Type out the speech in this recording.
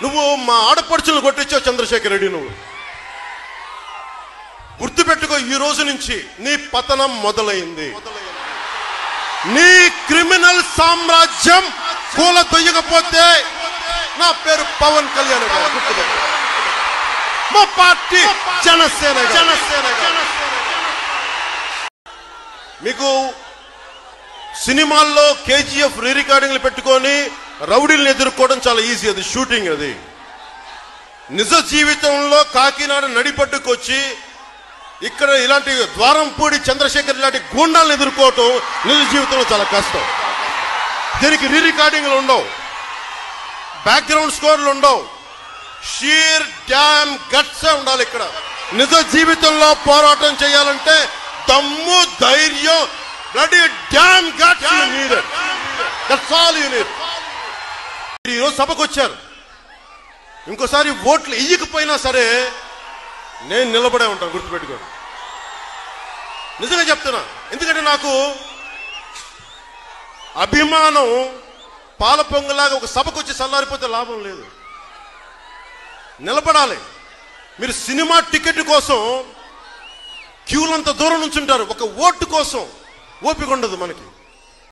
నువ్వు మా ఆడపడుచులను కొట్టించావు చంద్రశేఖర్ రెడ్డి. నువ్వు గుర్తుపెట్టుకో, ఈ రోజు నుంచి నీ పతనం మొదలైంది. నీ క్రిమినల్ సామ్రాజ్యం కూలదొయ్యకపోతే నా పేరు పవన్ కళ్యాణ్ గారు. గుర్తుపెట్టుకో, మా పార్టీ జనసేన. మీకు సినిమాల్లో కేజీఎఫ్ రీ రికార్డింగ్లు పెట్టుకొని రౌడీలను ఎదుర్కోవడం చాలా ఈజీ. అది షూటింగ్. అది నిజ జీవితంలో కాకినాడ నడిపట్టుకొచ్చి ఇక్కడ ఇలాంటి ద్వారంపూడి చంద్రశేఖర్ ఇలాంటి గూండాలను ఎదుర్కోవటం నిజ జీవితంలో చాలా కష్టం. దీనికి రీ రికార్డింగ్లు ఉండవు, బ్యాక్గ్రౌండ్ స్కోర్లు ఉండవు, షీర్ డ్యామ్ గట్స్ ఉండాలి. ఇక్కడ నిజ జీవితంలో పోరాటం చేయాలంటే దమ్ము, ధైర్యం, bloody dam guts you need. That's all you need. ఈరోజు సభకు వచ్చారు. ఇంకోసారి ఓట్లు ఇయ్యకపోయినా సరే నేను నిలబడే ఉంటాను. గుర్తుపెట్టుకోండి, నిజంగా చెప్తున్నా. ఎందుకంటే నాకు అభిమానం పాల పొంగులాగా ఒక సభకు వచ్చి చల్లారిపోతే లాభం లేదు. నిలబడాలి. మీరు సినిమా టికెట్ కోసం క్యూలంత దూరం నుంచి ఉంటారు, ఒక ఓటు కోసం ఓపిక ఉండదు మనకి.